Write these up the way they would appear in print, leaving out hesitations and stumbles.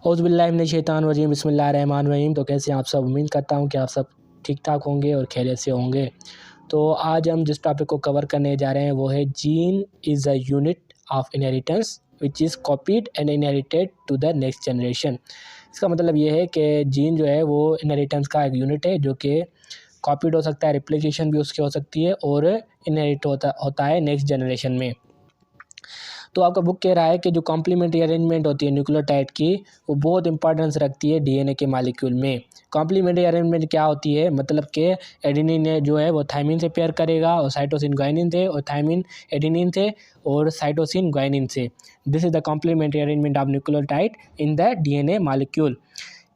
औज़ुबिल्लाहि मिनश शैतानिर रजीम बिस्मिल्लाहिर्रहमानिर्रहीम। तो कैसे आप सब, उम्मीद करता हूँ कि आप सब ठीक ठाक होंगे और खैरियत से होंगे। तो आज हम जिस टॉपिक को कवर करने जा रहे हैं वो है gene is a unit of inheritance which is copied and inherited to the next generation. इसका मतलब ये है कि जीन जो है वो इनहेरिटेंस का एक यूनिट है जो कि कॉपीड हो सकता है, रिप्लिकेशन भी उसकी हो सकती है और इनहेरिट होता है नेक्स्ट जनरेशन में। तो आपका बुक कह रहा है कि जो कॉम्प्लीमेंट्री अरेंजमेंट होती है न्यूक्लियोटाइड की, वो बहुत इंपॉर्टेंस रखती है डीएनए के मॉलिक्यूल में। कॉम्प्लीमेंट्री अरेंजमेंट क्या होती है, मतलब कि एडेनिन जो है वो थायमिन से पेयर करेगा और साइटोसिन ग्वानिन से, और थायमिन एडेनिन से और साइटोसिन ग्वानिन से। This is the complementary arrangement of nucleotide in the DNA molecule.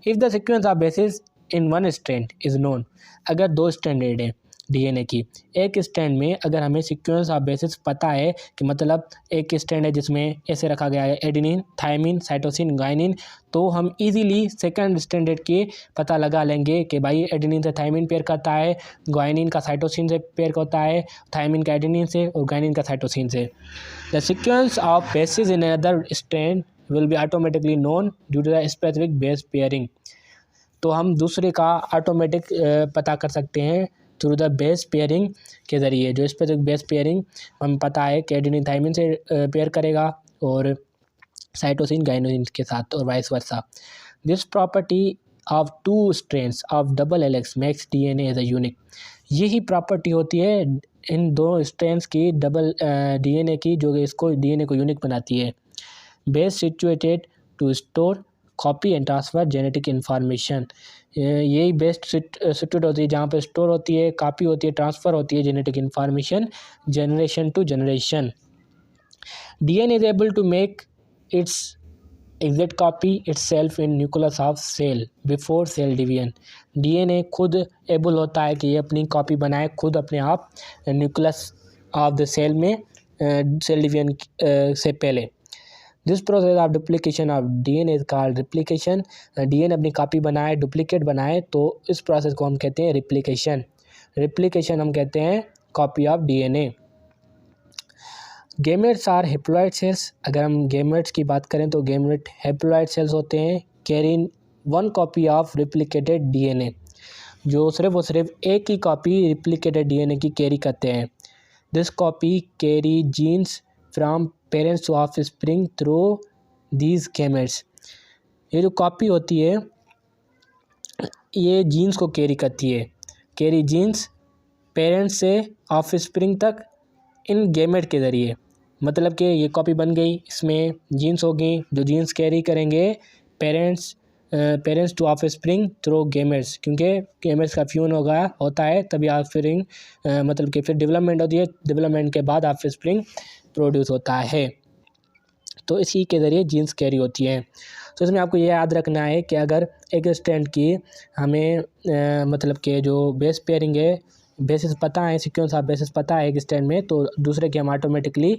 If the sequence of bases in one strand is known, अगर दो स्ट्रैंडेड है डीएनए की, एक स्ट्रैंड में अगर हमें सीक्वेंस ऑफ बेसिस पता है कि मतलब एक स्ट्रैंड है जिसमें ऐसे रखा गया है एडेनिन, थायमिन, साइटोसिन, ग्वानिन, तो हम इजीली सेकंड स्ट्रैंडेड के पता लगा लेंगे कि भाई एडेनिन से थायमिन पेयर करता है, ग्वानिन का साइटोसिन से पेयर होता है, थायमिन का एडेनिन से और ग्वानिन का साइटोसिन से। The sequence of bases in other strand will be automatically known due to the specific base pairing. तो हम दूसरे का ऑटोमेटिक पता कर सकते हैं थ्रू द बेस पेयरिंग के ज़रिए। जो स्पेसिफिक बेस पेयरिंग हमें पता है कि एडेनिन थायमिन से पेयर करेगा और साइटोसिन गाइनोसिन के साथ और vice versa. This property of two strands of double helix makes DNA as a unique. यही प्रॉपर्टी होती है इन दो स्ट्रेंस की डबल डीएनए की, जो इसको डीएनए को यूनिक बनाती है। Base situated to store copy and transfer genetic information. यही बेस्ट सिचुएट होती है जहाँ पे स्टोर होती है, कॉपी होती है, ट्रांसफ़र होती है genetic information generation to generation. DNA is able to make its exact copy itself in nucleus of cell before cell division. DNA खुद एबल होता है कि ये अपनी कॉपी बनाए खुद अपने आप न्यूक्लियस ऑफ द सेल में सेल डिवीजन से पहले। This process of duplication of DNA is called replication. DNA अपनी कॉपी बनाए, डुप्लीकेट बनाए, तो इस प्रोसेस को हम कहते हैं रिप्लिकेशन। रिप्लिकेशन हम कहते हैं copy of DNA. Gametes are haploid cells. अगर हम गेमेट्स की बात करें तो गेमेट हैप्लॉइड सेल्स होते हैं carrying one copy of replicated DNA, जो सिर्फ और सिर्फ एक ही कॉपी रिप्लिकेटेड डीएनए की कैरी करते हैं। This copy carry genes from parents to offspring through these gametes. ये जो कॉपी होती है ये जीन्स को कैरी करती है, कैरी जीन्स पेरेंट्स से ऑफस्प्रिंग तक इन गेमेट के ज़रिए। मतलब कि ये कॉपी बन गई, इसमें जीन्स होगी जो जीन्स कैरी करेंगे parents to offspring through gametes, क्योंकि गेमेट्स का फ्यूजन होता है तभी ऑफस्प्रिंग मतलब कि फिर डेवलपमेंट होती है, डेवलपमेंट के बाद ऑफस्प्रिंग प्रोड्यूस होता है। तो इसी के ज़रिए जीन्स कैरी होती हैं। तो इसमें आपको ये याद रखना है कि अगर एक स्ट्रैंड की हमें मतलब कि जो बेस पेयरिंग है, बेसिस पता है, सीक्वेंस ऑफ बेसिस पता है एक स्ट्रैंड में, तो दूसरे की हम ऑटोमेटिकली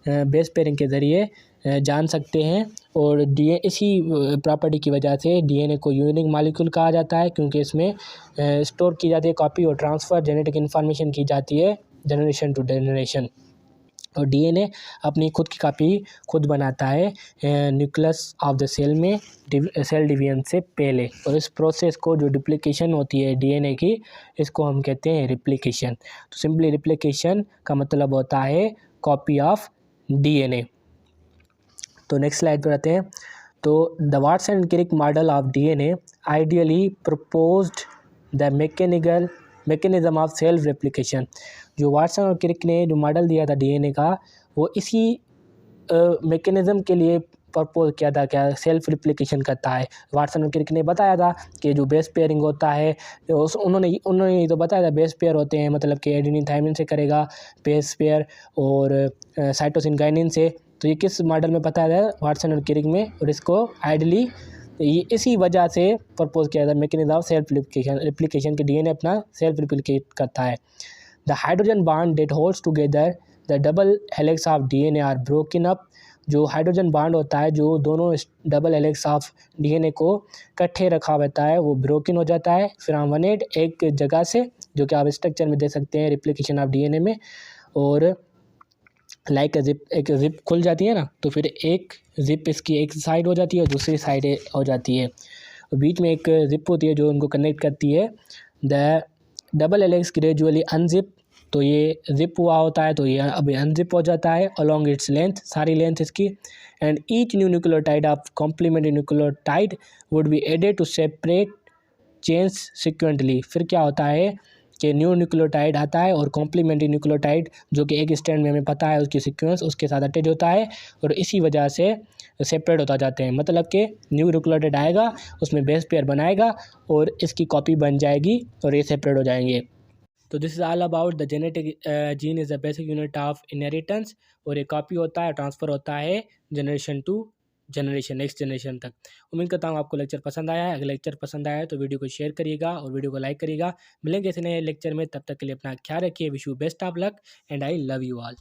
बेस पेयरिंग के ज़रिए जान सकते हैं। और इसी प्रॉपर्टी की वजह से डीएनए को यूनिक मॉलिक्यूल कहा जाता है, क्योंकि इसमें स्टोर की जाती है कॉपी और ट्रांसफ़र जेनेटिक इन्फॉर्मेशन की जाती है जनरेशन टू जनरेशन। और डीएनए अपनी खुद की कॉपी खुद बनाता है न्यूक्लियस ऑफ द सेल में सेल डिवीजन से पहले। और इस प्रोसेस को जो डुप्लीकेशन होती है डीएनए की, इसको हम कहते हैं रिप्लिकेशन। तो सिंपली रिप्लिकेशन का मतलब होता है कॉपी ऑफ डीएनए। तो नेक्स्ट स्लाइड पर आते हैं। तो the Watson and Crick model of DNA ideally proposed the mechanism of self replication. जो वाटसन और क्रिक ने जो मॉडल दिया था डीएनए का, वो इसी मैकेनिज्म के लिए प्रपोज किया था, क्या सेल्फ रिप्लिकेशन करता है। वाटसन और क्रिक ने बताया था कि जो बेस पेयरिंग होता है, उन्होंने तो बताया था बेस पेयर होते हैं, मतलब कि एडेनिन थायमिन से करेगा बेस पेयर और साइटोसिन गाइनिन से। तो ये किस मॉडल में बताया था, वाटसन और क्रिक में, और इसको आइडली ये इसी वजह से प्रपोज किया था मैकेनिज्म ऑफ सेल्फ रिप्लिकेशन के डीएनए अपना सेल्फ रिप्लिकेट करता है। The hydrogen bond that holds together the double helix of DNA are broken up. जो हाइड्रोजन बॉन्ड होता है जो दोनों डबल हेलिक्स ऑफ डीएनए को इकट्ठे रखा रहता है, वो ब्रोकन हो जाता है फ्रॉम वन एंड, एक जगह से, जो कि आप स्ट्रक्चर में देख सकते हैं रिप्लिकेशन ऑफ डीएनए में। और लाइक जिप, एक जिप खुल जाती है ना, तो फिर एक जिप इसकी एक साइड हो जाती है और दूसरी साइड हो जाती है, बीच में एक जिप होती है जो उनको कनेक्ट करती है। The double helix gradually unzip, तो ये जिप हुआ होता है तो ये अभी अनजिप हो जाता है अलॉन्ग इट्स लेंथ, सारी लेंथ इसकी। And each new nucleotide of complementary nucleotide would be added to separate change sequentially. फिर क्या होता है कि न्यू न्यूक्लियोटाइड आता है और कॉम्प्लीमेंट्री न्यूक्लियोटाइड जो कि एक स्टैंड में हमें पता है उसकी सीक्वेंस उसके साथ अटैच होता है और इसी वजह से सेपरेट होता जाते हैं। मतलब कि न्यू न्यूक्लियोटाइड आएगा, उसमें बेस पेयर बनाएगा और इसकी कॉपी बन जाएगी और ये सेपरेट हो जाएंगे। तो this is all about the genetic gene is the basic unit of inheritance, और ये कॉपी होता है, ट्रांसफ़र होता है generation to generation, next generation तक। उम्मीद करता हूँ आपको लेक्चर पसंद आया है। अगर लेक्चर पसंद आया है तो वीडियो को शेयर करिएगा और वीडियो को लाइक करिएगा। मिलेंगे ऐसे नए लेक्चर में, तब तक के लिए अपना ख्याल रखिए। Wish you best of luck and I love you all.